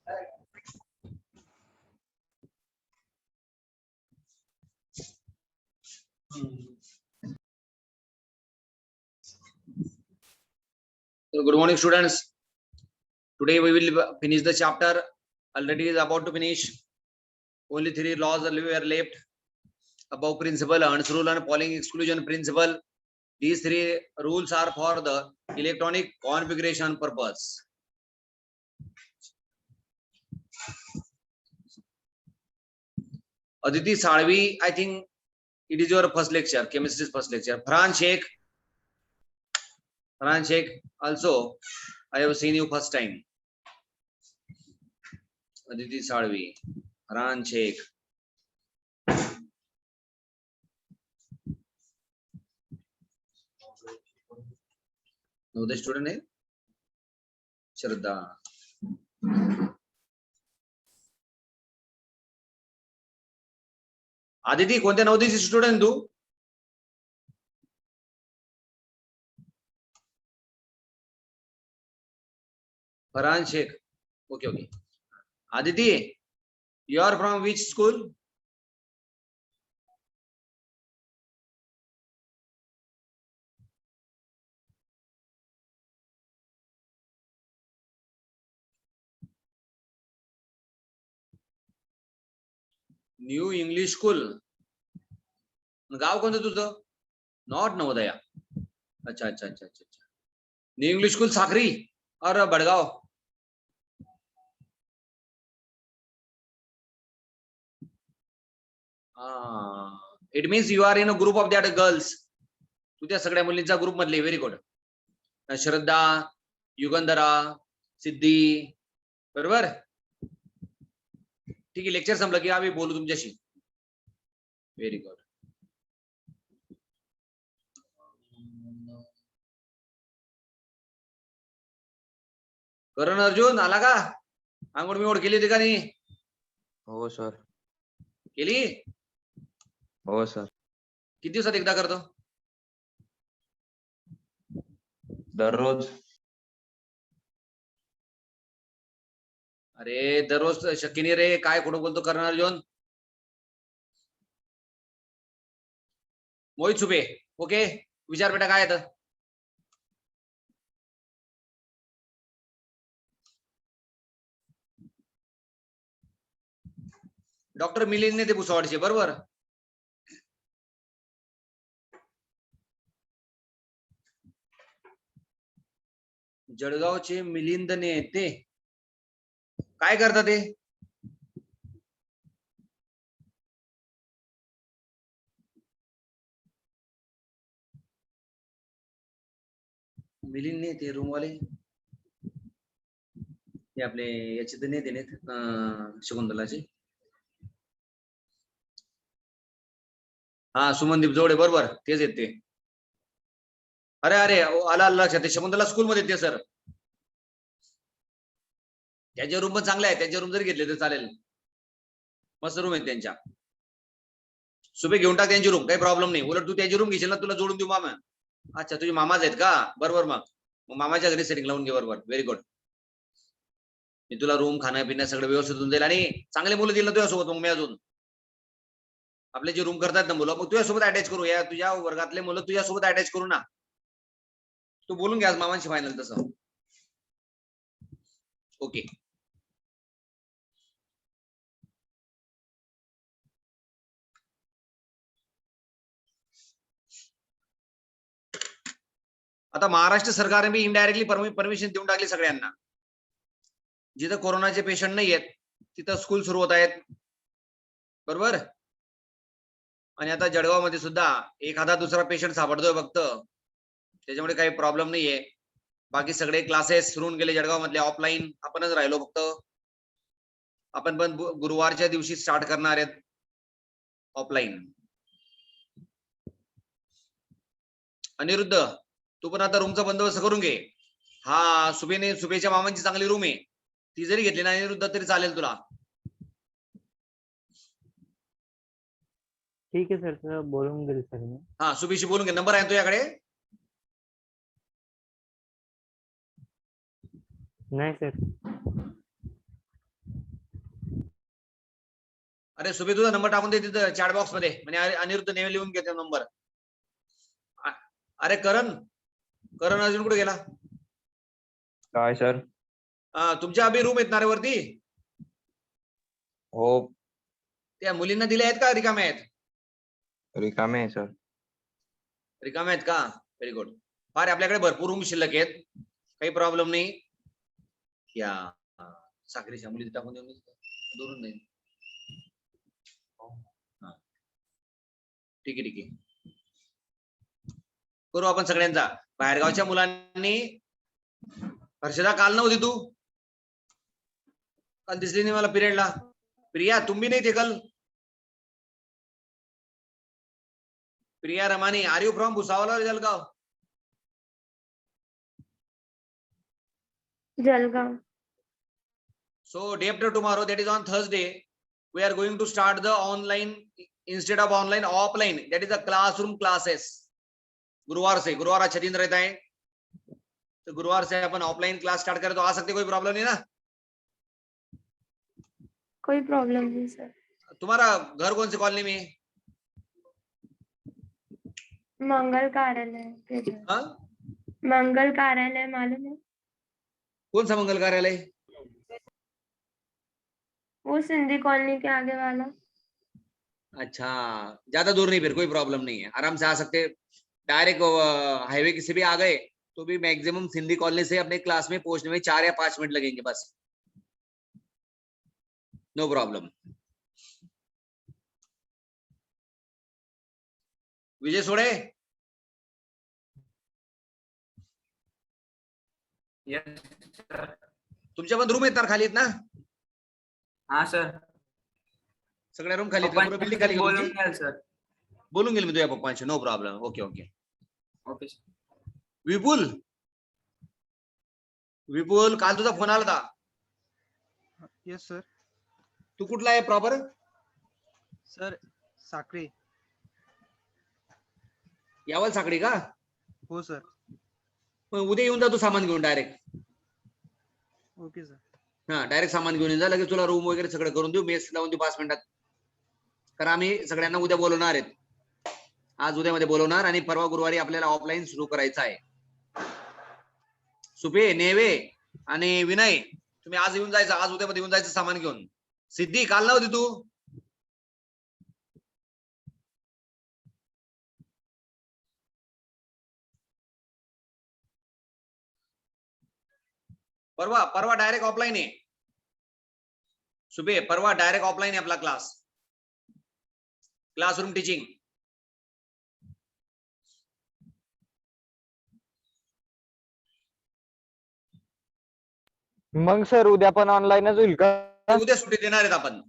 So good morning, students. Today we will finish the chapter. Already is about to finish. Only 3 laws were left. Above principle, Earn's rule and Pauling exclusion principle. These 3 rules are for the electronic configuration purpose. Aditi Salvi, I think it is your first lecture, chemistry's first lecture. Farhan Sheikh, also I have seen you first time. Aditi Salvi, Farhan Sheikh. Navodaya student है श्रद्धा. आदिती कोणत्या नवोदयची student तू? Farhan Sheikh. Okay. Aditi, you are from which school? New English school. गाव कोणतं तुझं? Not Navodaya. अच्छा. New English school Sakhari और Badgaon. It means you are in a group of that girls. तू त्या सगळ्या मुलींचा ग्रुप मधले. Very good. श्रद्धा, युगंधरा, सिद्धी, बरोबर. ठीक आहे, लेक्चर संपलं की आम्ही बोलू तुमच्याशी. Very good. करण अर्जुन आला का? आंघोळ बिंघोळ केली होती का नाही? हो सर. केली? हो सर. किती दिवसात एकदा करतो? दररोज. अरे दररोज शक्य नाही रे. काय खोटं बोलतो करण अर्जुन? मोहित सुबे. ओके, विचार बेटा काय येतं? डॉक्टर मिलिंद नेते भुसावळचे, बरोबर. जळगावचे मिलिंद नेते काय करतात ते? मिलिंद नेते रूमवाले ते आपले याचे तर नेते शकुंतलाचे. हा, सुमनदीप जोडे, बरोबर. तेच येते. अरे आला लक्षात. ते शकुंतला स्कूल मध्ये येते सर. त्याचे रूम पण चांगले आहे. त्याचे रूम जरी घेतले तर चालेल. मस्त रूम आहेत त्यांच्या. सुबे घेऊन टाक त्यांची रूम, काही प्रॉब्लेम नाही. उलट तू त्याची रूम घेशील ना, तुला जोडून देऊ मामा. अच्छा, तुझे मामाच आहेत का? बरोबर. मग मामाच्या घरी सेटिंग लावून घे. बरोबर, व्हेरी गुड. मी तुला रूम, खाणं पिणं सगळं व्यवस्थित होऊन जाईल. आणि चांगले मुलं दिलं तुझ्यासोबत. मग मी अजून आपले जे रूम करतात ना मुलं, मग तुझ्यासोबत अटॅच करू. या तुझ्या वर्गातले मुलं तुझ्यासोबत अटॅच करू ना. तू बोलून घ्या मामांशी फायनल तसं. ओके. आता महाराष्ट्र सरकारने बी इनडायरेक्टली परमिशन देऊन टाकली सगळ्यांना. जिथं कोरोनाचे पेशंट नाही आहेत तिथं स्कूल सुरू होत आहेत, बरोबर. आणि आता जळगाव मध्ये सुद्धा एखादा दुसरा पेशंट सापडतोय फक्त. त्याच्यामुळे काही प्रॉब्लेम नाहीये. बाकी सगळे क्लासेस सुरू गेले जळगाव मधले. ऑफलाईन आपणच राहिलो फक्त. आपण पण गुरुवारच्या दिवशी स्टार्ट करणार आहेत ऑफलाईन. अनिरुद्ध, तू पण आता रूमचा बंदोबस्त करून घे. हा, सुबेच्या मामांची चांगली रूम आहे. ती जरी घेतली ना अनिरुद्ध तरी चालेल तुला. ठीक आहे सर, बोलून घेईल सर मी. हा, सुबेशी बोलून घे. नंबर आहे तुझ्याकडे? नाही सर. अरे सुबे तुझा नंबर टाकून दे तिथं चॅट बॉक्स मध्ये म्हणजे अनिरुद्ध नेहमी लिहून घेते नंबर. अरे करण अर्जुन कुठे गेला? काय सर? तुमच्या अभि रूम येत ना रे वरती? हो त्या मुलींना दिले आहेत का रिकामे आहेत? रिकामे आहे सर. रिकामे आहेत का? Very good. फार आपल्याकडे भरपूर रूम शिल्लक आहेत, काही प्रॉब्लेम नाही. या साखरेच्या मुली टाकून देऊन दुरून नाही. ठीक आहे करू आपण सगळ्यांचा. बाहेरगावच्या मुलांनी हर्षदा काल नव्हती तू? काल दिसली नाही मला पिरियडला. प्रिया तुम्ही नाही थे कल? Priya Ramani, are you from Bhusawal or Jalgaon? Jalgaon. So day after tomorrow, that is on Thursday, we are going to start the online instead of online offline, that is the classroom classes. गुरुवार से, गुरुवार अच्छा दिन रहता है तो गुरुवार से अपन ऑफलाइन क्लास स्टार्ट करें तो आ सकते, कोई प्रॉब्लम नहीं ना? कोई प्रॉब्लम नहीं सर. तुम्हारा घर कौन सी कॉलोनी में है? मंगल कार्यालय के इधर. हाँ? मंगल कार्यालय मालूम है? कौन सा मंगल कार्यालय? वो सिंधी कॉलोनी के आगे वाला. अच्छा, ज्यादा दूर नहीं, फिर कोई प्रॉब्लम नहीं है, आराम से आ सकते. डायरेक्ट हाईवे किसी भी आ गए तो भी मैक्सिमम सिंधी कॉलोनी से अपने क्लास में पहुंचने में 4 या 5 मिनट लगेंगे बस. No problem. विजय सोडे, तुमच्या पण रूम आहेत ना खाली आहेत ना? हाँ सर. सगळ्या रूम खाली आहेत का? पूर्ण बिल्डिंग खाली आहे का बोलून तुमची? घ्याल सर. बोलून गेल मी तुझ्या पप्पांशी, no problem. Okay okay. Okay sir. Vipul, Vipul काल तुझा फोन आला होता. Yes sir. तू कुठला आहे प्रॉपर? सर साखरे. यावल साखळी का? हो सर. मग उद्या येऊन जा तू सामान घेऊन डायरेक्ट. Okay sir. हा डायरेक्ट सामान घेऊन ये जा, लगेच तुला रूम वगैरे सगळं करून देऊ, मेस लावून देऊ 5 मिनिटात. कारण आम्ही सगळ्यांना उद्या बोलवणार आहेत, आज उद्यामध्ये बोलवणार आणि परवा गुरुवारी आपल्याला ऑफलाईन सुरू करायचं आहे. सुपे, नेवे आणि विनय तुम्ही आज येऊन जायचं, आज उद्यामध्ये येऊन जायचं सामान घेऊन. सिद्धी काल नव्हती तू? परवा परवा डायरेक्ट ऑफलाईन आहे. सुबे परवा डायरेक्ट ऑफलाईन आहे आपला क्लास, क्लासरूम टीचिंग. मग सर उद्या पण ऑनलाईनच होईल का? उद्या सुट्टी देणार आहेत आपण.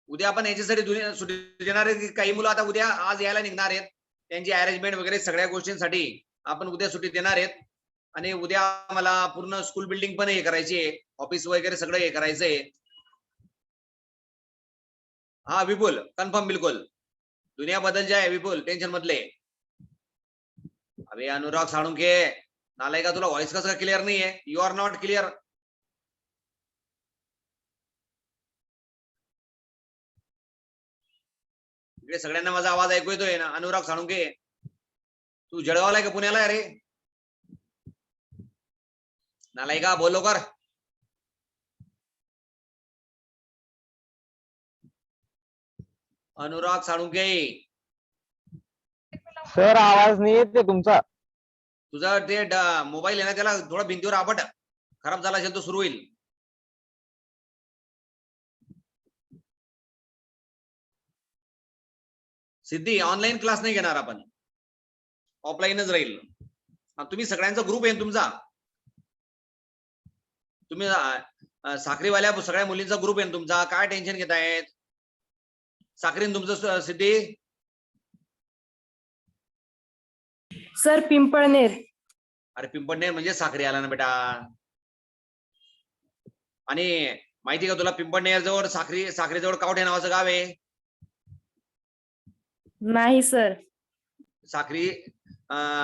उद्या आपण याच्यासाठी सुट्टी देणार आहे की काही मुलं आता उद्या आज यायला निघणार आहेत, त्यांची अरेंजमेंट वगैरे सगळ्या गोष्टींसाठी आपण उद्या सुट्टी देणार आहेत. आणि उद्या मला पूर्ण स्कूल बिल्डिंग पण हे करायची आहे, ऑफिस वगैरे सगळं हे करायचंय. हा विपुल कन्फर्म, बिलकुल दुनिया बदल जाए विपुल, टेंशन मत ले. अबे अनुराग साळुंखे नालाय का, तुला व्हॉइस कसं क्लिअर नाही आहे? You are not clear. इकडे सगळ्यांना माझा आवाज ऐकू येतोय ना? अनुराग साळुंखे तू जळगावला आहे का पुण्याला आहे रे? नालाय का, बोल लवकर. अनुराग साळुंखे सर आवाज नाही येते तुमचा. तुझा ते मोबाईल आहे ना, त्याला थोडा भिंतीवर आपट, खराब झाला असेल तो सुरू होईल. सिद्धी ऑनलाईन क्लास नाही घेणार आपण, ऑफलाईनच राहील. तुम्ही सगळ्यांचा ग्रुप आहे तुमचा, तुम्ही साखरीवाल्या सगळ्या मुलींचा ग्रुप आहे तुमचा, काय टेन्शन घेतायत? साखरीन तुमचं सिद्धी? सर पिंपळनेर. अरे पिंपळनेर म्हणजे साखरी आला ना बेटा. आणि माहिती का तुला पिंपळनेर जवळ साखरेजवळ कावठे नावाचं गाव आहे? नाही सर.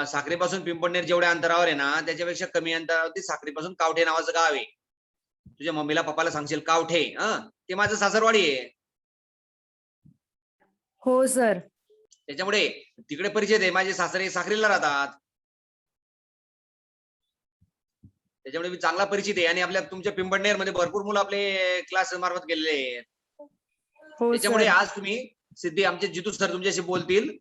साखरेपासून पिंपळनेर जेवढ्या अंतरावर आहे ना, त्याच्यापेक्षा कमी अंतरावरती साखरेपासून कावठे नावाचं गाव आहे. तुझ्या मम्मीला पप्पाला सांगशील कावठे, ते माझं सासरवाडी आहे. हो सर. त्याच्यामुळे तिकडे परिचय दे, माझे सासरे साखरीला राहतात, त्याच्यामुळे मी चांगला परिचित आहे. आणि आपल्या तुमच्या पिंपळनेर मध्ये भरपूर मुलं आपले क्लास मार्फत गेलेले आहेत. हो त्याच्यामुळे सर. आज तुम्ही सिद्धी, आमचे जितू सर तुमच्याशी बोलतील.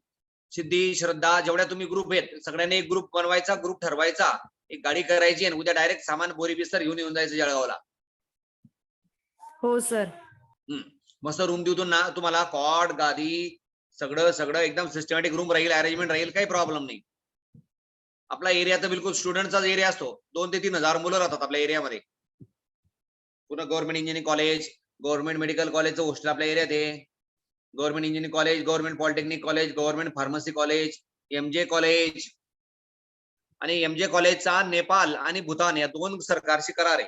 सिद्धी, श्रद्धा, जेवढ्या तुम्ही ग्रुप आहेत सगळ्यांनी एक ग्रुप बनवायचा, ग्रुप ठरवायचा, एक गाडी करायची आणि उद्या डायरेक्ट सामान बोरी बिस्तर घेऊन येऊन जायचं जळगावला. हो सर. मस्त रूम देऊ ना तुम्हाला, कॉट, गादी, सगळं सगळं एकदम सिस्टमॅटिक रूम राहील, अरेंजमेंट राहील, काही प्रॉब्लेम नाही. आपला एरिया तर बिलकुल स्टुडंटचाच एरिया असतो. 2 ते 3 हजार मुलं राहतात आपल्या एरियामध्ये. पुन्हा government engineering college, government medical कॉलेजचं हॉस्टेल आपल्या एरियात आहे. Government engineering college, government polytechnic college, government pharmacy college, MJ college. आणि MJ कॉलेजचा नेपाळ आणि भूतान या 2 सरकारशी करार आहे.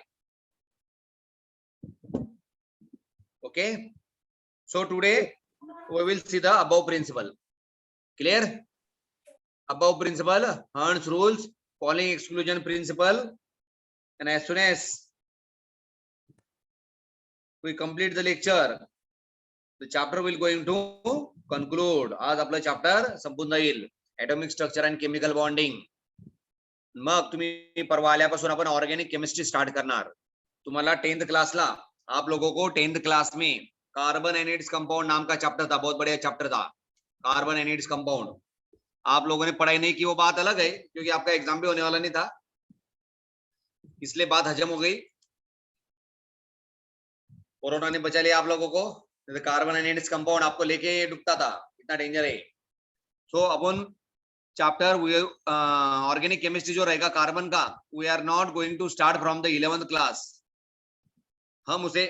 Okay, so today we will see the above principle. Clear? Above principle, Hearn's rules, following exclusion principle, and as soon as we complete the lecture, the chapter will going to conclude. आज आपलं chapter संपून जाईल, atomic structure and chemical bonding. मग तुम्ही परवा आल्यापासून आपण organic chemistry start करणार. तुम्हाला 10th क्लासला आप लोगों को 10th क्लास में कार्बन एनिड्स कंपाउंड नाम का चैप्टर था, बहुत बढ़िया चैप्टर था, कार्बन एनिड्स कंपाउंड. आप लोगों ने पढ़ाई नहीं की वो बात अलग है, क्योंकि आपका एग्जाम भी होने वाला नहीं था, इसलिए बात हजम हो गई. कोरोना ने बचा लिया आप लोगों को. कार्बन एनिड्स कंपाउंड आपको लेके डूबता था, इतना डेंजर है. सो अपन चैप्टर ऑर्गेनिक केमिस्ट्री जो रहेगा कार्बन का, we are not going to start from the 11th class. हम उसे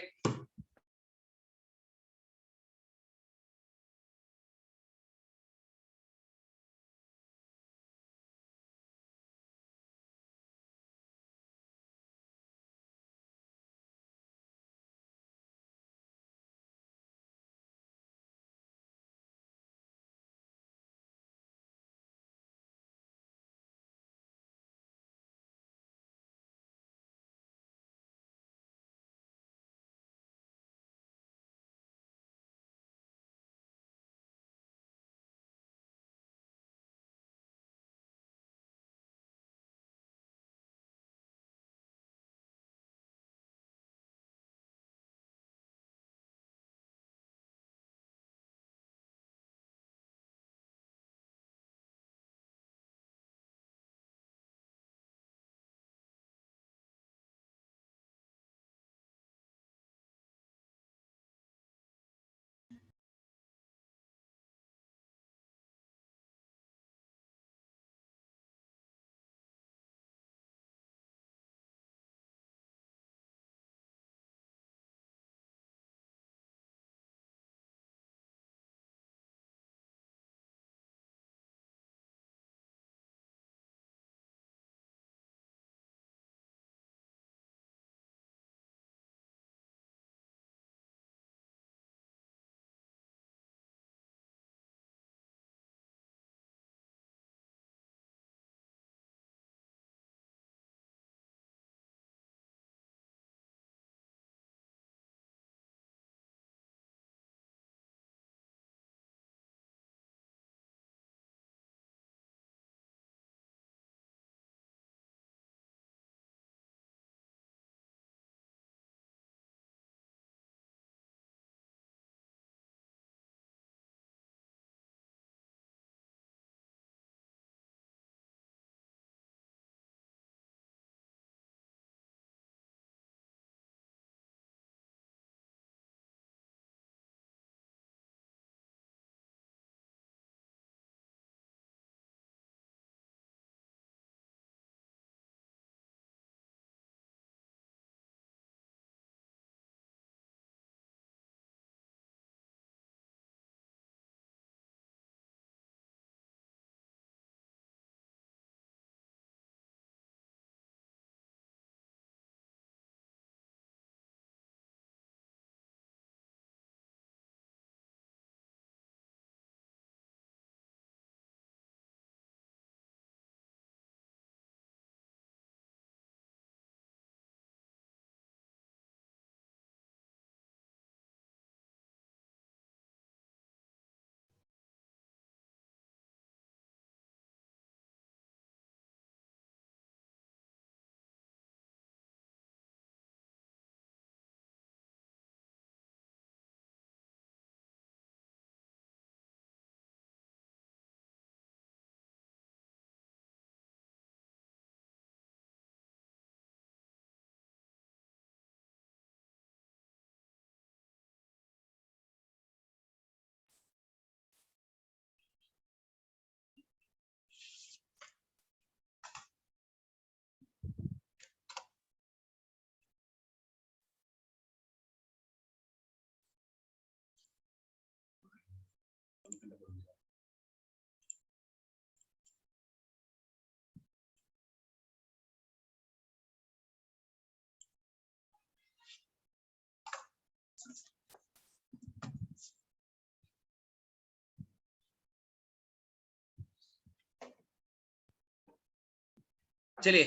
चलिए,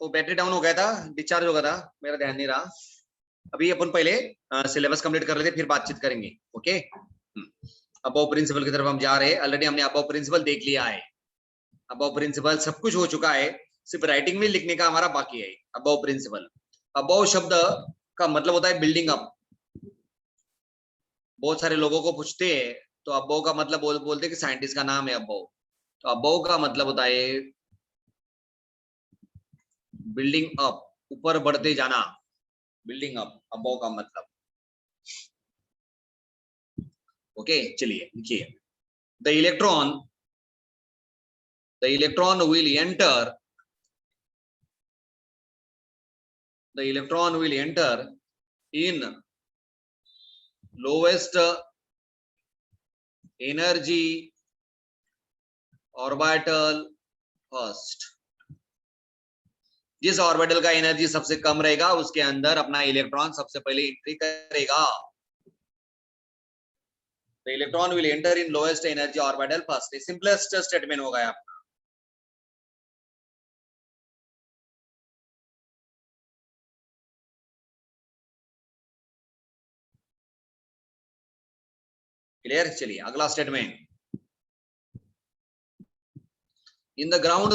वो बैटरी डाउन हो गया था, डिस्चार्ज हो गया था, मेरा ध्यान नहीं रहा। अभी अपन पहले सिलेबस कंप्लीट कर लेते, फिर बातचीत करेंगे। ओके, अबव प्रिंसिपल की तरफ हम जा रहे हैं। ऑलरेडी हमने अबव प्रिंसिपल देख लिया है, अबव प्रिंसिपल सब कुछ हो चुका है, सिर्फ राइटिंग में लिखने का हमारा बाकी है। अबव प्रिंसिपल, अबव शब्द का मतलब होता है बिल्डिंग अप। बहुत सारे लोगों को पूछते हैं तो अबव का मतलब बोलते हैं कि साइंटिस्ट का नाम है अबव। तो अबव का मतलब होता है बिल्डिंग अप, ऊपर बढ़ते जाना, बिल्डिंग अप, अबव का मतलब। ओके, चलिए लिखिए। The electron will enter in lowest energy orbital first। जिस ऑर्बिटल का एनर्जी सबसे कम रहेगा उसके अंदर अपना इलेक्ट्रॉन सबसे पहले एंट्री करेगा। The electron will enter in lowest energy orbital first। ये सिंपलेस्ट स्टेटमेंट हो गया आपका। क्लियर? चलिए अगला statement. In the ground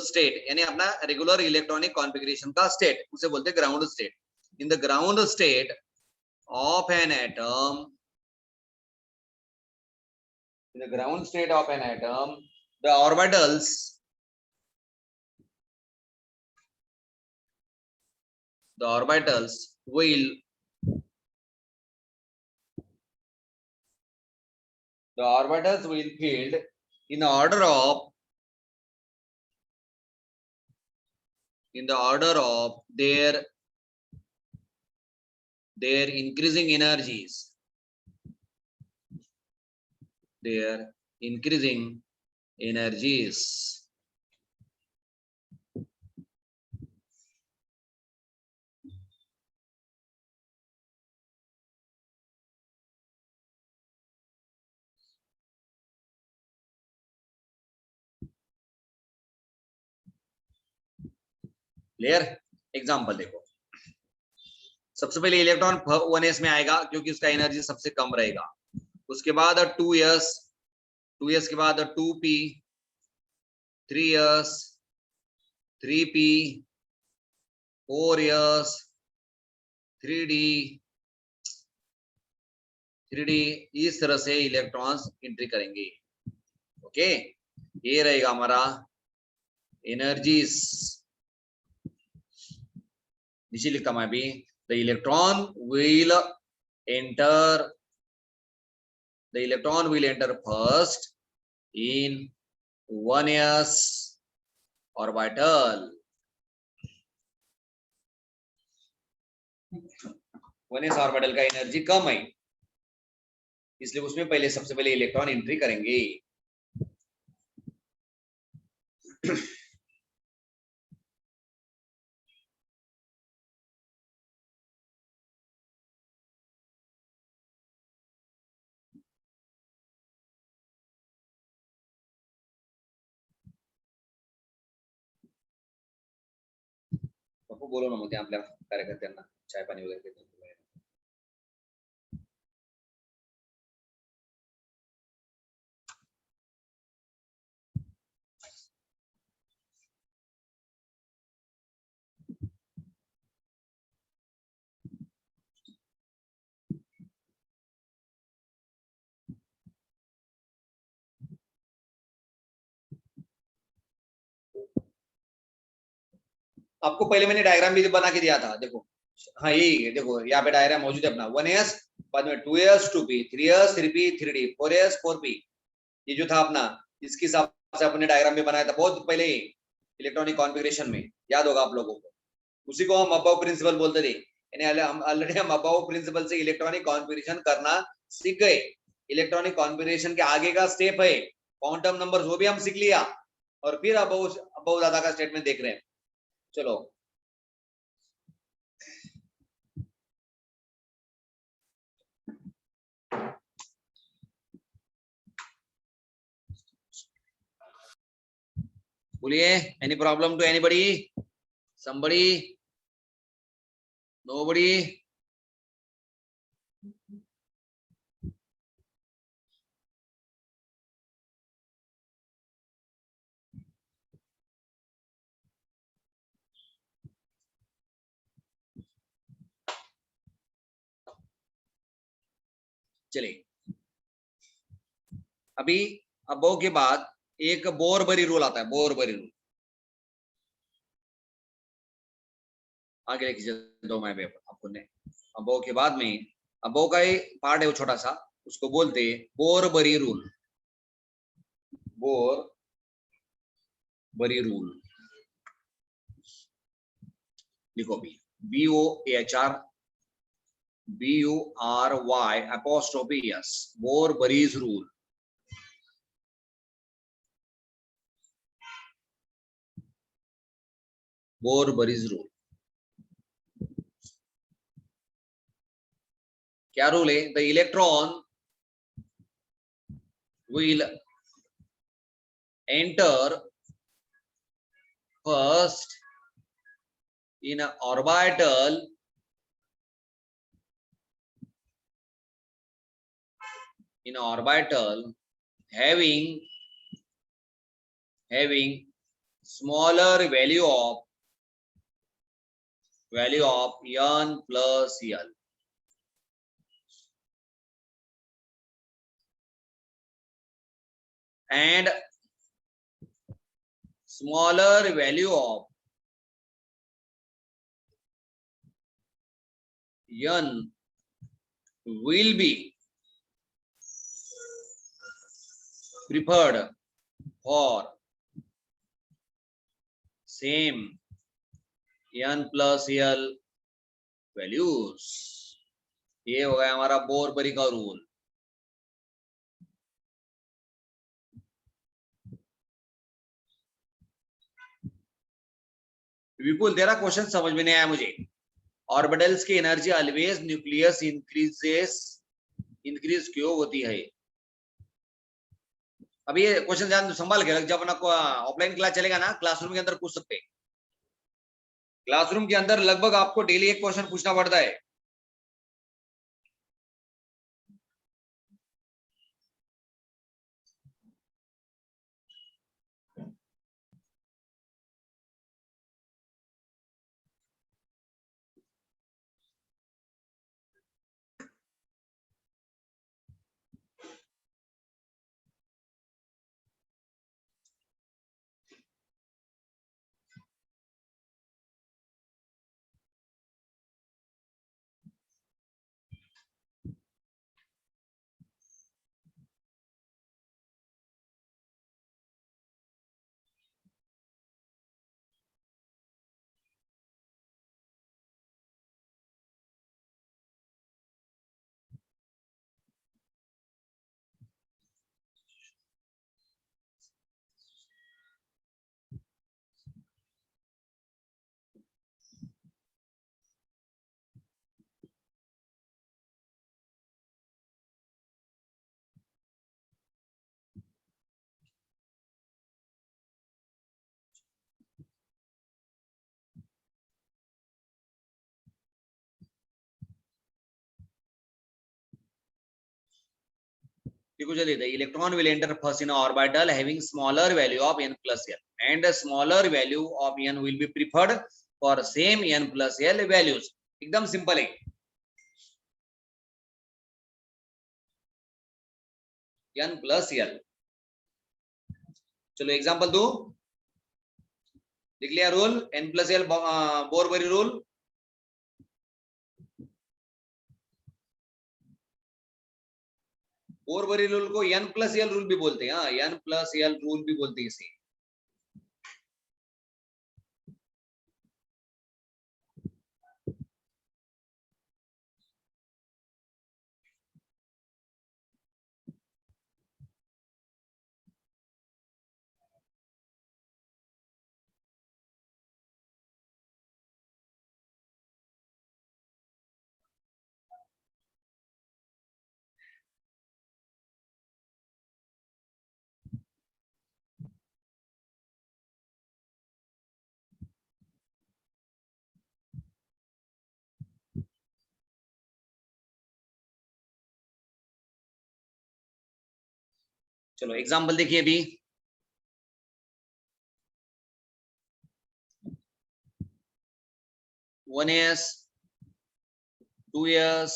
state यानी अपना रेगुलर इलेक्ट्रॉनिक कॉन्फ़िगरेशन का स्टेट, उसे बोलते हैं ground state. In the ground state of an atom, in the ground state of an atom, the orbitals will filled in the order of their increasing energies, clear? Example देखो, सबसे पहले electron 1s में आएगा क्योंकि उसका energy सबसे कम रहेगा। उसके बाद 2s के बाद 2p, 3s, 3p, 4s, 3d, इस तरह से इलेक्ट्रॉन्स एंट्री करेंगे। ओके, ये रहेगा हमारा एनर्जीज। नीचे लिखता मैं अभी, the electron will enter first in 1s orbital. 1s orbital का एनर्जी कम है, इसलिए उसमें पहले सबसे पहले इलेक्ट्रॉन एंट्री करेंगे। बोलो ना मग आपल्या कार्यकर्त्यांना चाय पाणी वगैरे देतो। आपको पहले मैंने डायग्राम भी बना के दिया था, देखो। हाँ, ये देखो यहाँ पे डायग्राम मौजूद है अपना। 1s, बाद में 2s, 2p, 3s, 3p, 3d, 4s, 4p। ये जो था अपना, इसके हिसाब से अपने डायग्राम में बनाया था बहुत पहले इलेक्ट्रॉनिक कॉन्फ़िगरेशन में, याद होगा आप लोगों को। उसी को हम अबव प्रिंसिपल बोलते थे। यानी ऑलरेडी हम अबव प्रिंसिपल से इलेक्ट्रॉनिक कॉन्फ़िगरेशन करना सीख गए। इलेक्ट्रॉनिक कॉन्फ़िगरेशन के आगे का स्टेप है क्वांटम नंबर्स, वो भी हम सीख लिया, और फिर अबव दादा का स्टेटमेंट देख रहे हैं। चलो, बोलिए, any problem to anybody? Somebody? Nobody? चलिए, अभी अबो के बाद एक बोरबरी रूल आता है, बोरबरी रूल। आगे लिख दो मैं पेपर आपको ने। अबो के बाद में अबो का एक पार्ट है वो छोटा सा, उसको बोलते हैं बोरबरी रूल। बोरबरी रूल लिखो भी, BORBURY बोरबरीज रूल। बोरबरीज रूल क्या रूल है? The electron will enter first in an orbital having smaller value of n plus L. And smaller value of n will be preferred for same n plus L values। ये हो गया हमारा बोरबरी का rule. विपुल, तेरा question समझ में नहीं आया मुझे। ऑर्बिटल्स की एनर्जी ऑलवेज न्यूक्लियस इंक्रीज क्यों होती है? अभी ये क्वेश्चन ध्यान संभाल के रख, जब अपना ऑफलाइन क्लास चलेगा ना, क्लासरूम के अंदर पूछ सकते हैं। क्लासरूम के अंदर लगभग आपको डेली एक क्वेश्चन पूछना पड़ता है। देखो चलिए, the electron will enter first in an orbital having smaller value of n plus L, and a smaller value of n will be preferred for same n plus L values। एकदम simple है। n plus L, चलो example दो, लिख लिया rule n plus L Bohr Bury rule. Bohr Bury rule को n plus L rule भी बोलते हैं। हाँ, n plus L रूल भी बोलते हैं इसे। चलो एग्जाम्पल देखिए अभी। One S, 2s,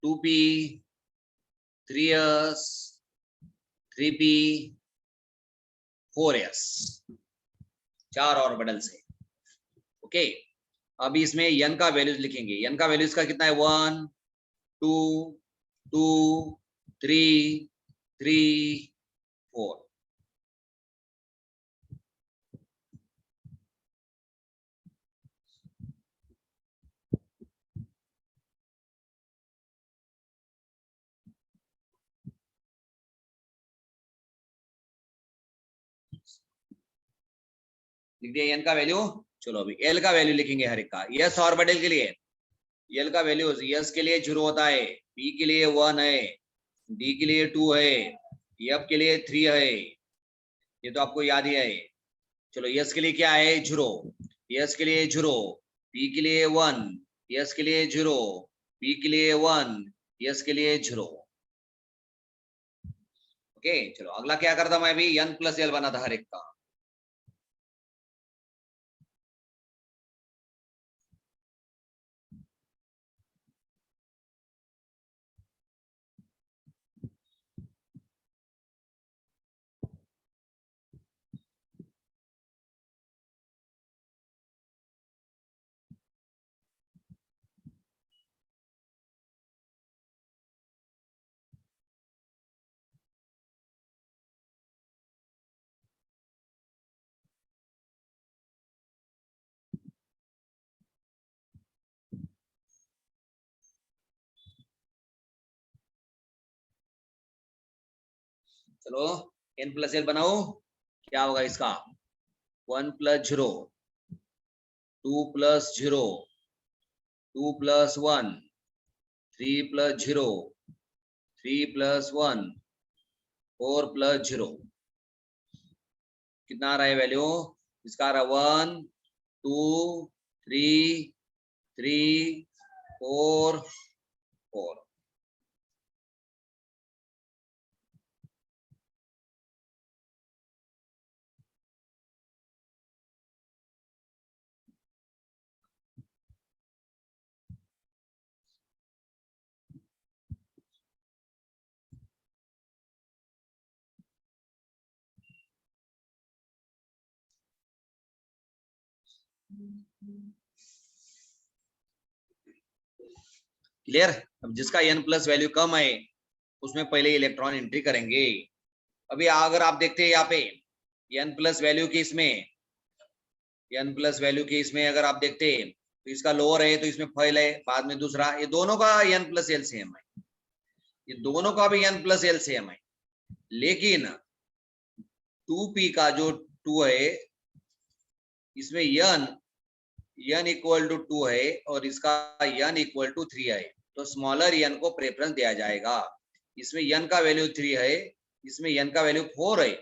2p, 3s, 3p, 4s, 4 orbital से। ओके, अभी इसमें n का वैल्यूज लिखेंगे। n का वैल्यूज का कितना है? 1 2 2 3 3 4। लिख दिया n का वैल्यू। चलो अभी l का वैल्यू लिखेंगे हर एक का। s ऑर्बिटल के लिए l का वैल्यू s के लिए 0 होता है, p के लिए 1 है, d के लिए 2 है, f के लिए 3 है। ये तो आपको याद ही है। चलो s के लिए क्या है? 0, s के लिए 0, p के लिए 1, s के लिए 0, p के लिए 1, s के लिए 0। ओके, चलो अगला क्या करता मैं? अभी n प्लस l बना था हर एक का। चलो n प्लस l बनाओ। क्या होगा इसका? 1 plus 0, 2 plus 0, 2 plus 1, 3 plus 0, 3 plus 1, 4 plus 0। कितना आ रहा है वैल्यू इसका? आ रहा 1 2 3 3 4 4। क्लियर? अब जिसका n प्लस वैल्यू कम है उसमें पहले इलेक्ट्रॉन एंट्री करेंगे। अभी अगर आप देखते हैं यहाँ पे n प्लस वैल्यू की इसमें, n प्लस वैल्यू की इसमें अगर आप देखते हैं तो इसका लोअर है तो इसमें पहले है, बाद में दूसरा। ये दोनों का n प्लस एल सेम है, ये दोनों का भी n प्लस एल सेम है। लेकिन 2p का जो 2 है इसमें n इक्वल टू 2 है और इसका n इक्वल टू 3 है, तो स्मॉलर n को प्रेफरेंस दिया जाएगा। इसमें n का वैल्यू 3 है, इसमें n का वैल्यू 4 है,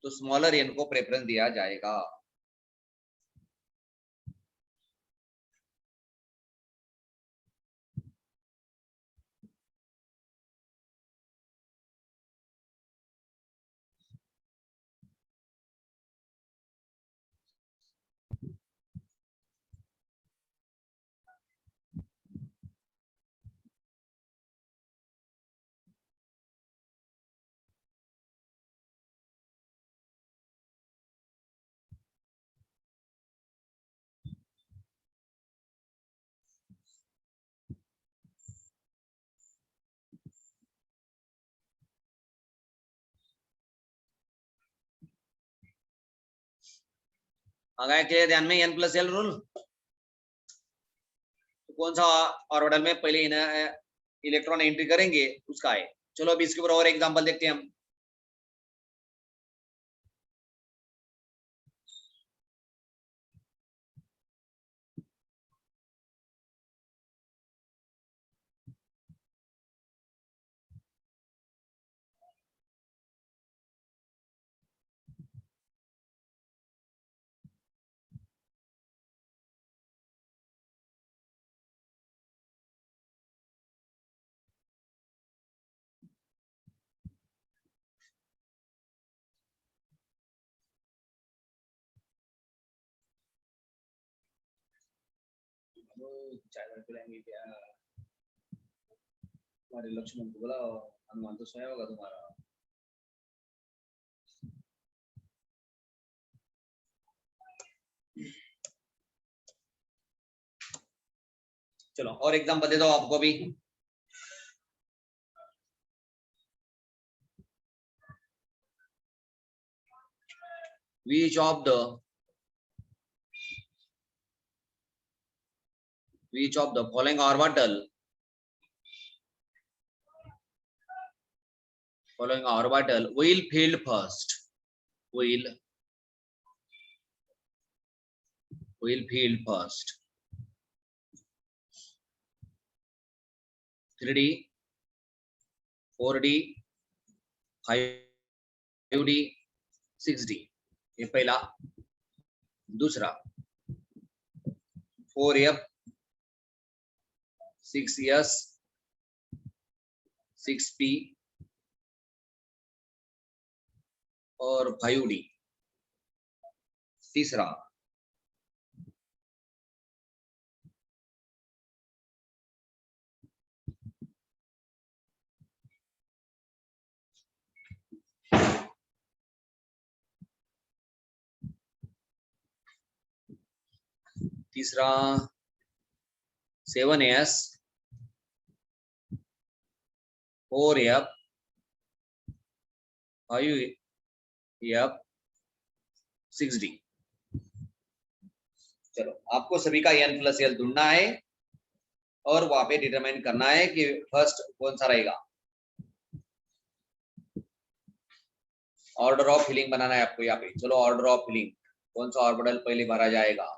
तो स्मॉलर n को प्रेफरेंस दिया जाएगा। आ गया क्लियर ध्यान में n प्लस एल रूल? तो कौन सा ऑर्बिटल में पहले इलेक्ट्रॉन एंट्री करेंगे उसका है। चलो अभी इसके ऊपर और एग्जांपल देखते हैं हम। चाय वाय पिलाएंगे क्या? हमारे लक्ष्मण को बुलाओ, हनुमान तो सोया होगा तुम्हारा। चलो और एग्जाम्पल दे दो आपको भी। which of the following orbital will fill first? Will fill first? 3D, 4D, 5D, 6D। ये पहला। दूसरा 4F, 6S, 6P और 5D। तीसरा तीसरा 7S, 4F, 5F, 6D। चलो आपको सभी का n+L ढूंढना है और वहां पे डिटरमाइन करना है कि फर्स्ट कौन सा रहेगा। ऑर्डर ऑफ फिलिंग बनाना है आपको यहाँ पे। चलो ऑर्डर ऑफ फिलिंग, कौन सा ऑर्बिटल पहले भरा जाएगा।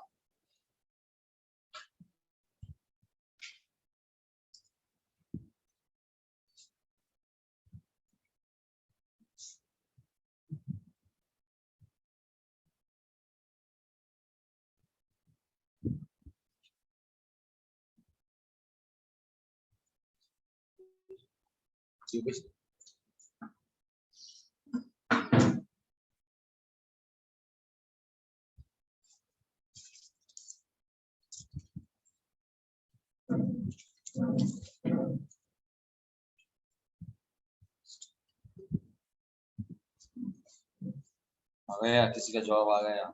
आ गया, किसी का जवाब आ गया।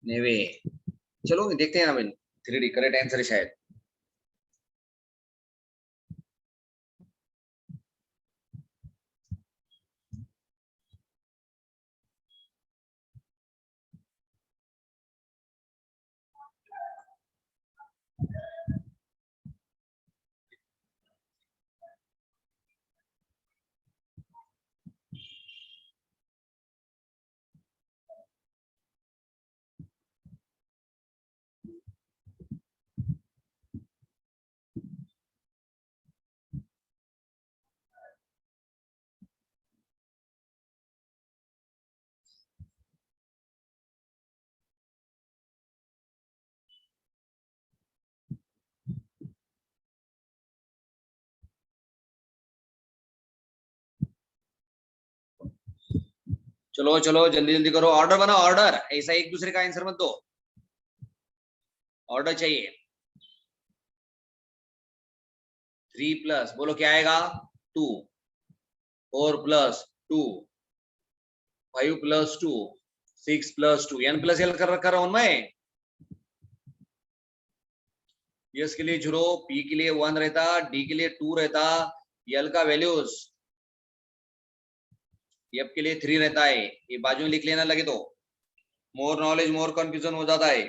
नेवे। चलो देखते हैं ना 3D करेक्ट आंसर है शायद। चलो चलो जल्दी जल्दी करो, ऑर्डर बनाओ ऑर्डर। ऐसा एक दूसरे का आंसर मत दो, ऑर्डर चाहिए। 3+ बोलो क्या आएगा 2, 4+2, 5+2, 6+2, n+L कर रखा हूं मैं। यस के लिए 0, P के लिए 1 रहता, D के लिए 2 रहता, L का वैल्यूज F के लिए 3 रहता है। ये बाजू में लिख लेना लगे तो मोर नॉलेज मोर कंफ्यूजन हो जाता है।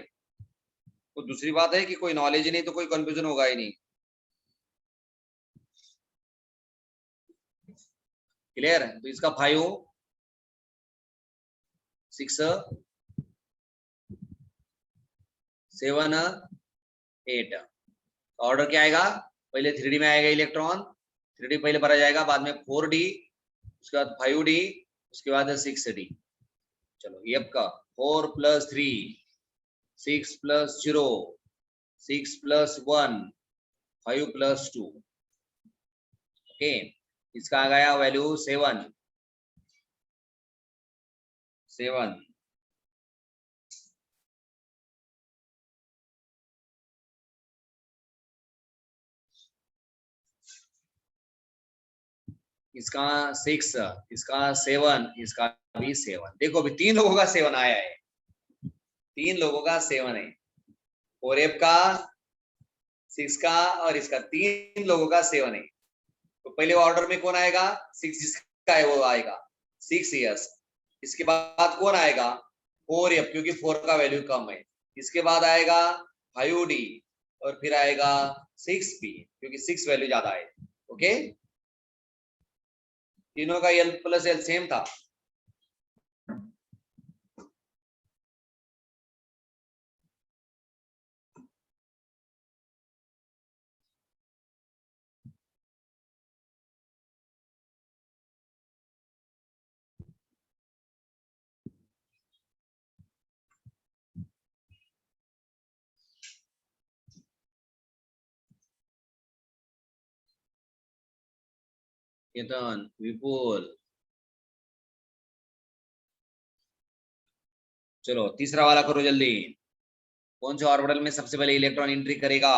तो दूसरी बात है कि कोई नॉलेज ही नहीं तो कोई कंफ्यूजन होगा ही नहीं। क्लियर है? तो इसका 5, 6, 7, 8 ऑर्डर क्या आएगा? पहले 3D में आएगा इलेक्ट्रॉन, 3D पहले भरा जाएगा, बाद में 4D, उसके बाद 5D, उसके बाद 6D। चलो ये आपका 4+3, 6+0, 6+1, 5+2। ओके, इसका आ गया वैल्यू 7 7। इसका 6, इसका 7, इसका भी 7। देखो अभी 3 लोगों का 7 आया है, 3 लोगों का 7 है। 4F का, 6 का और इसका 3 लोगों का 7 है। तो पहले ऑर्डर में कौन आएगा? 6 जिसका है वो आएगा 6 यस। इसके बाद कौन आएगा? 4F, क्योंकि 4 का वैल्यू कम है। इसके बाद आएगा 5D और फिर आएगा 6P क्योंकि 6 वैल्यू ज्यादा है। ओके, तीनों का L प्लस L सेम था। केतन, विपुल, चलो तीसरा वाला करो जल्दी। कौन से ऑर्बिटल में सबसे पहले इलेक्ट्रॉन एंट्री करेगा?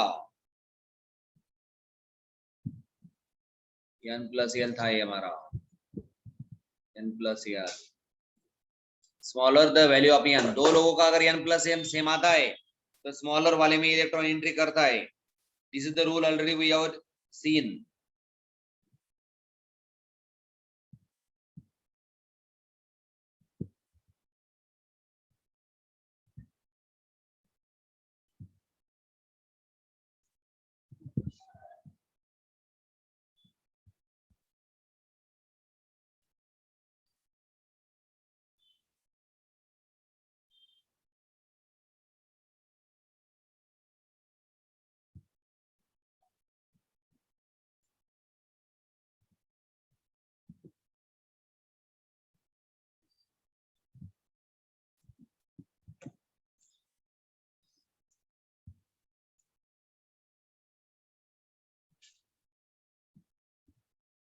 n प्लस एल था ये हमारा, n plus L. Smaller the value of n, दो लोगों का अगर n प्लस m सेम आता है तो स्मॉलर वाले में इलेक्ट्रॉन एंट्री करता है। This is the rule already we have seen.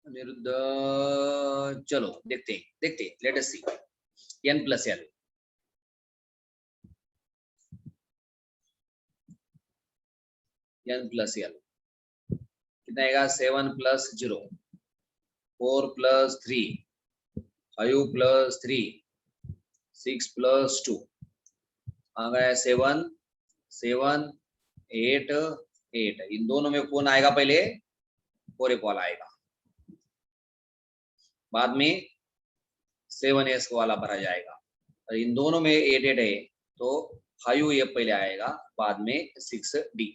Anirudh, चलो देखते let us see. n plus L, n plus L कितना आएगा? 7 प्लस 0, 4 प्लस 3, 5 प्लस 3, 6 प्लस 2 आ गया 7 7 8 8। इन दोनों में कौन आएगा? पहले 4F वाला आएगा, बाद में 7S वाला भरा जाएगा। और इन दोनों में 8 8 है तो 5F पहले आएगा, बाद में 6D।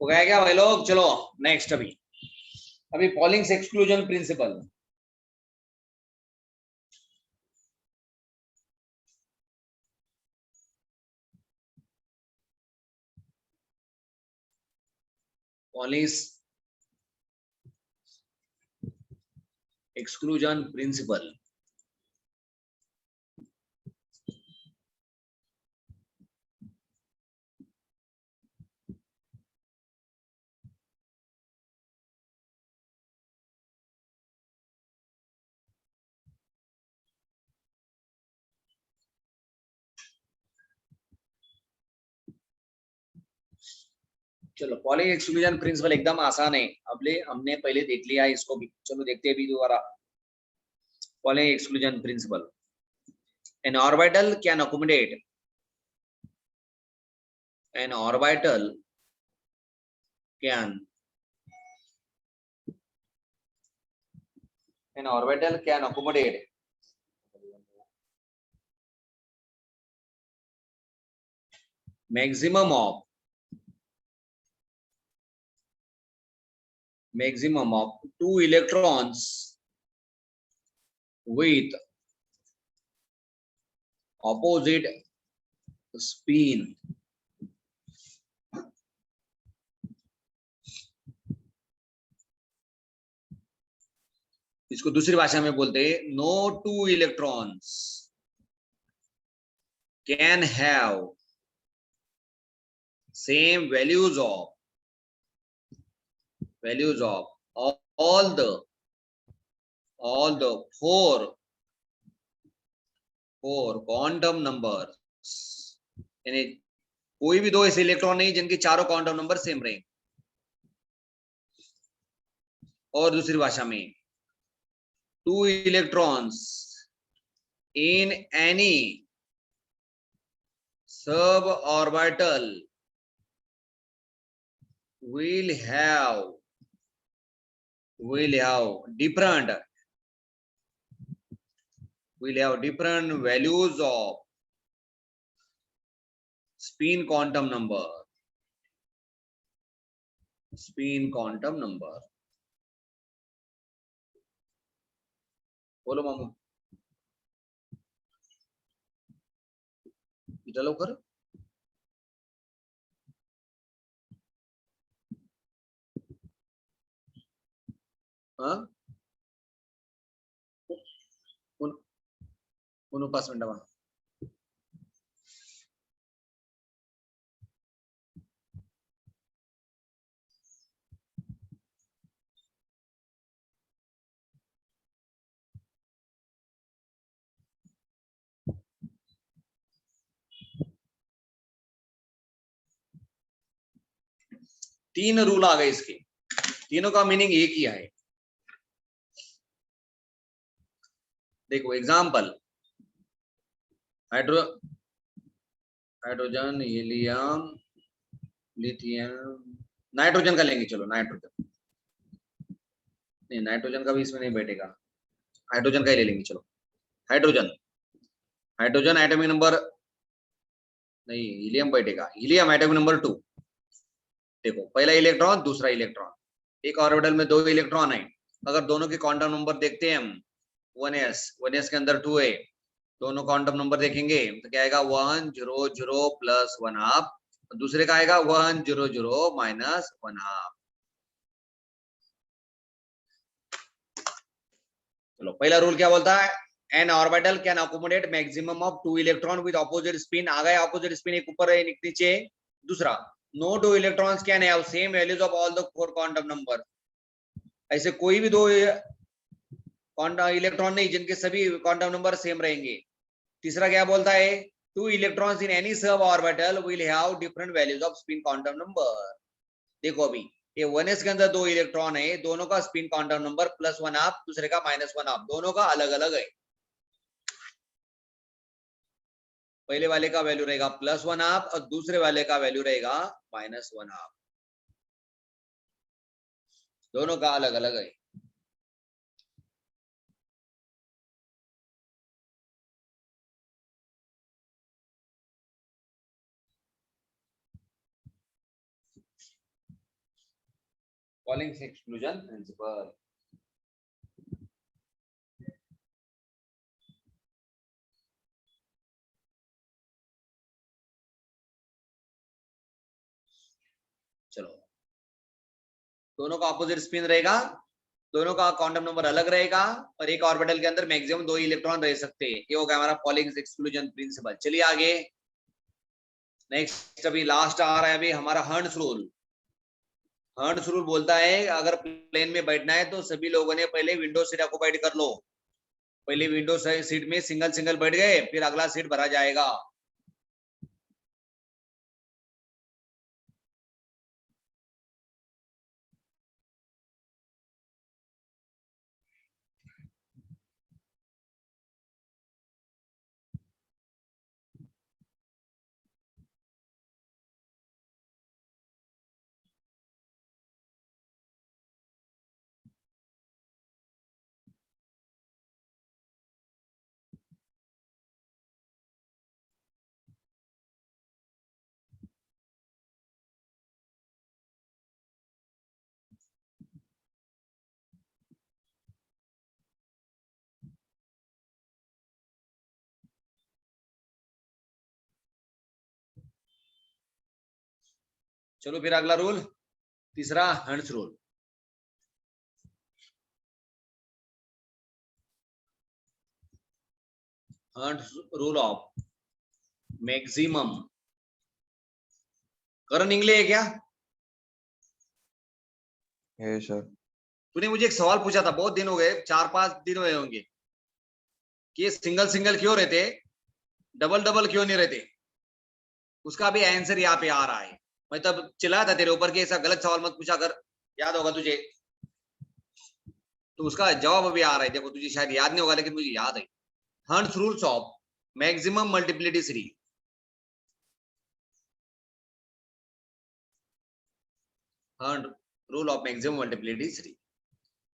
हो गया क्या भाई लोग? चलो नेक्स्ट अभी Pauling's exclusion principle. Pauling's exclusion principle. चलो पॉलिंग एक्सक्लूजन प्रिंसिपल एकदम आसान है, हमने पहले देख लिया है इसको भी। चलो देखते हैं अभी दोबारा। Polling exclusion principal, an orbital can accommodate an orbital can an orbital can accommodate maximum of two electrons with opposite spin. इसको दूसरी भाषा में बोलते हैं, no two electrons can have same values of all the four quantum numbers, यानी कोई भी दो ऐसे इलेक्ट्रॉन नहीं जिनके चारों क्वांटम नंबर सेम रहे। और दूसरी भाषा में, two electrons in any suborbital will have different values of spin quantum number. बोलो मामू, इटा लवकर। हाँ 5 मिनट। 3 रूल आ गए इसके, तीनों का मीनिंग एक ही है। देखो example, hydrogen, helium, lithium, nitrogen का लेंगे। चलो नाइट्रोजन नहीं, नाइट्रोजन का भी इसमें नहीं बैठेगा, हाइड्रोजन का ही ले लेंगे। चलो हाइड्रोजन एटॉमिक नंबर नहीं, हीलियम बैठेगा, हीलियम एटॉमिक नंबर 2। देखो पहला इलेक्ट्रॉन, दूसरा इलेक्ट्रॉन, एक ऑर्बिटल में 2 इलेक्ट्रॉन है। अगर दोनों के क्वांटम नंबर देखते हैं हम, 1s के अंदर 2 है, दोनों क्वांटम नंबर देखेंगे तो क्या आएगा, 1 0 0 प्लस 1/2, दूसरे का आएगा 1 0 0 माइनस 1/2। चलो पहला रूल क्या बोलता है, an orbital can accommodate maximum of 2 electron with opposite spin. आ गया ऑपोजिट स्पिन, एक ऊपर है एक नीचे। दूसरा, no 2 electrons can have same values of all the 4 quantum number. ऐसे कोई भी 2 इलेक्ट्रॉन नहीं जिनके सभी क्वांटम नंबर सेम रहेंगे। तीसरा क्या बोलता है, 2 electrons in any sub orbital will have different values off spin quantum number. देखो अभी ये 1s के अंदर 2 इलेक्ट्रॉन है, दोनों का स्पिन क्वांटम नंबर +1/2, दूसरे का -1/2, दोनों का अलग अलग है। पहले वाले का वैल्यू रहेगा +1/2 और दूसरे वाले का वैल्यू रहेगा -1/2, दोनों का अलग अलग है। Pauling exclusion principle. चलो, दोनों का ऑपोजिट स्पिन रहेगा, दोनों का क्वांटम नंबर अलग रहेगा और एक ऑर्बिटल के अंदर मैक्सिमम 2 इलेक्ट्रॉन रह सकते हैं। ये हो गया हमारा पॉलिंग एक्सक्लूजन प्रिंसिपल। चलिए आगे, नेक्स्ट अभी लास्ट आ रहा है अभी हमारा हर्ट्ज रूल। हर्ट्ज रूल बोलता है अगर प्लेन में बैठना है तो सभी लोगों ने पहले विंडो सीट ऑक्युपाइड कर लो। पहले विंडो सीट में सिंगल सिंगल बैठ गए, फिर अगला सीट भरा जाएगा। चलो फिर अगला रूल, तीसरा Hund's rule. Hund's rule of maximum. करण इंगले है क्या? है सर। तूने मुझे एक सवाल पूछा था, बहुत दिन हो गए, 4-5 दिन हुए होंगे, कि ये सिंगल सिंगल क्यों रहते, डबल डबल क्यों नहीं रहते। उसका भी आंसर यहाँ पे आ रहा है। मैं तब चिल्लाया था तेरे ऊपर कि ऐसा गलत सवाल मत पूछा कर, याद होगा तुझे, तो उसका जवाब अभी आ रहा है। देखो तुझे शायद याद नहीं होगा लेकिन मुझे याद है। Hertz rules of maximum multiplicity series. Hertz rule of maximum multiplicity series.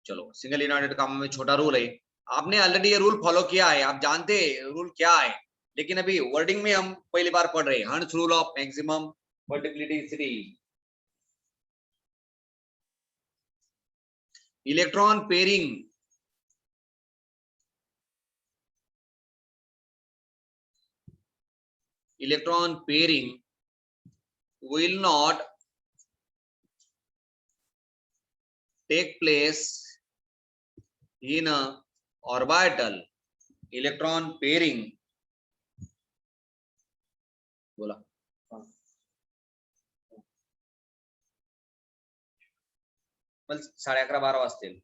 चलो, सिंगल यूनाइटेड कॉमा में छोटा रूल है, आपने ऑलरेडी ये रूल फॉलो किया है, आप जानते हैं रूल क्या है, लेकिन अभी वर्डिंग में हम पहली बार पढ़ रहे हैं। Hertz rule of maximum multiplicity series. Electron pairing, electron pairing will not take place in a orbital. Electron pairing, बोला मला 11:30-12 वाजतील।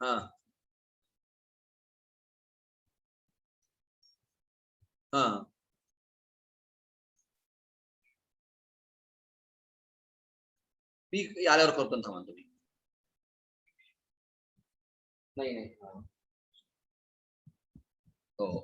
हाँ हाँ मी आल्यावर करतो थांबा तुम्ही। नाही नाही हो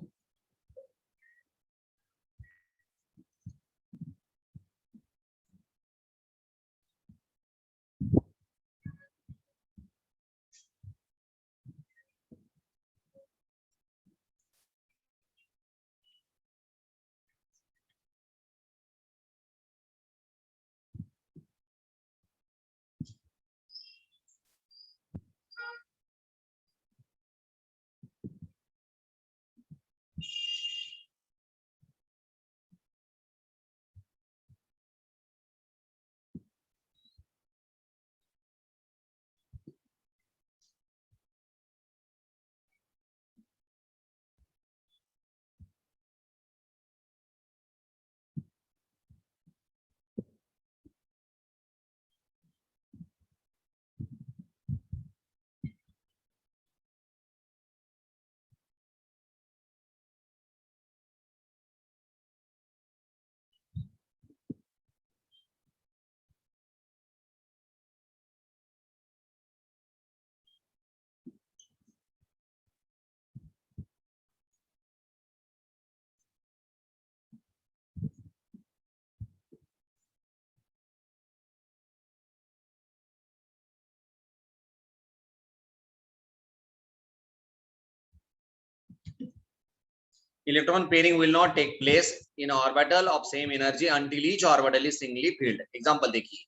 Electron pairing will not take place in orbital of same energy until each orbital is singly filled. Example देखिए,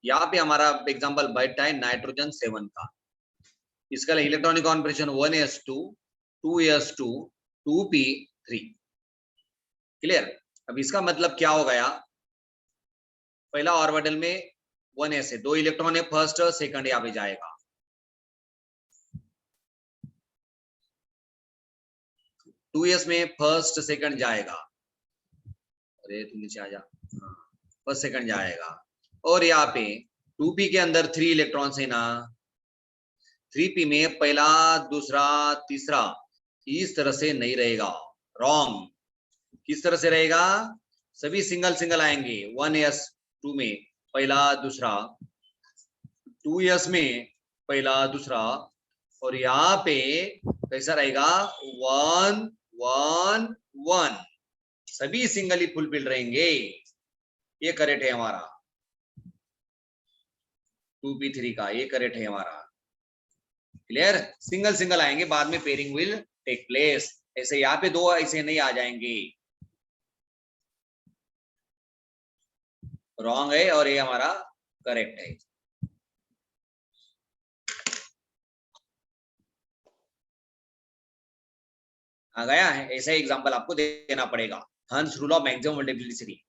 यहाँ पे हमारा एग्जाम्पल बैठा है नाइट्रोजन 7 का। इसका electronic configuration 1s2, 2s2, 2p3। Clear? अब इसका मतलब क्या हो गया, पहला ऑर्बिटल में 1s है, 2 इलेक्ट्रॉन है, फर्स्ट सेकंड यहाँ पे जाएगा। 2s में फर्स्ट सेकंड जाएगा, अरे तुम नीचे आ जा, फर्स्ट सेकंड जाएगा। और यहाँ पे 2p के अंदर 3 इलेक्ट्रॉन्स है ना, 3p में पहला, दूसरा, तीसरा इस तरह से नहीं रहेगा, रॉन्ग। किस तरह से रहेगा, सभी सिंगल सिंगल आएंगे। 1s2 में पहला दूसरा, 2s में पहला दूसरा, और यहाँ पे कैसा रहेगा 1 1 1, सभी सिंगल ही फुलफिल रहेंगे। ये करेक्ट है हमारा 2p3 का, ये करेक्ट है हमारा। क्लियर? सिंगल सिंगल आएंगे, बाद में पेयरिंग विल टेक प्लेस। ऐसे यहाँ पे 2 ऐसे नहीं आ जाएंगे, रॉन्ग है और ये हमारा करेक्ट है। आ गया है? ऐसा एग्जांपल आपको देना पड़ेगा। हंस रूल ऑफ मैक्सिमम मल्टीप्लिसिटी।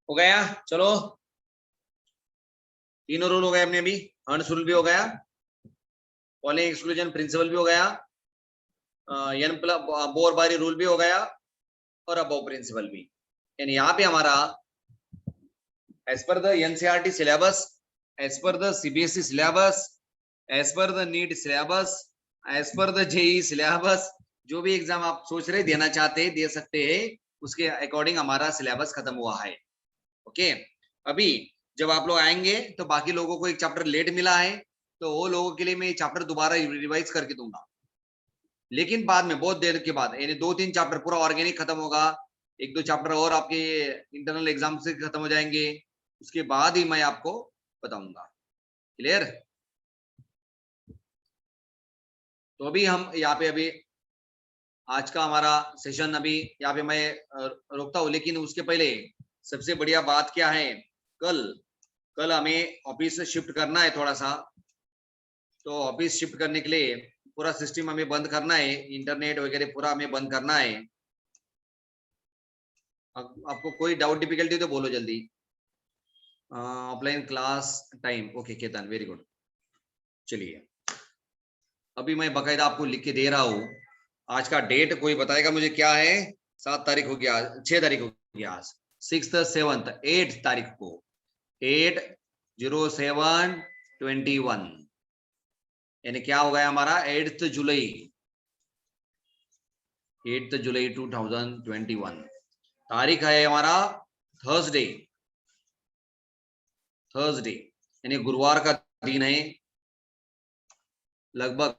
हो गया? चलो, तीनों रूल हो गए अपने। अभी हंस रूल भी हो गया, पॉलिंग एक्सक्लूजन प्रिंसिपल भी हो गया, एन प्लस बोर बारी रूल भी हो गया, और अबव प्रिंसिपल भी। यानी यहाँ पे हमारा as per the NCERT syllabus, as per the CBSE syllabus, as per the NEET syllabus, as per the JEE syllabus, जो भी एग्जाम आप सोच रहे देना चाहते हैं दे सकते हैं, उसके अकॉर्डिंग हमारा सिलेबस खत्म हुआ है। ओके, अभी जब आप लोग आएंगे तो बाकी लोगों को एक चैप्टर लेट मिला है, तो वो लोगों के लिए मैं चैप्टर दोबारा रिवाइज करके दूंगा, लेकिन बाद में बहुत देर के बाद, यानी 2-3 चैप्टर पूरा ऑर्गेनिक खत्म होगा, 1-2 चैप्टर और आपके इंटरनल एग्जाम से खत्म हो जाएंगे, उसके बाद ही मैं आपको बताऊंगा। क्लियर? तो अभी हम यहाँ पे, अभी आज का हमारा सेशन अभी यहाँ पे मैं रोकता हूँ, लेकिन उसके पहले सबसे बढ़िया बात क्या है, कल हमें ऑफिस शिफ्ट करना है थोड़ा सा, तो ऑफिस शिफ्ट करने के लिए पूरा सिस्टम हमें बंद करना है, इंटरनेट वगैरह पूरा हमें बंद करना है। आपको कोई डाउट डिफिकल्टी तो बोलो जल्दी। Offline class time, okay Ketan, very good. चलिए, अभी मैं बकायदा आपको लिख के दे रहा हूँ। आज का डेट कोई बताएगा मुझे क्या है? 7 तारीख हो गया, 6 तारीख हो गया, आज 6th 7th 8 तारीख को, 8/07/21, यानी क्या हो गया हमारा 8th जुलाई 2021। तारीख है हमारा थर्सडे, यानी गुरुवार का दिन है, लगभग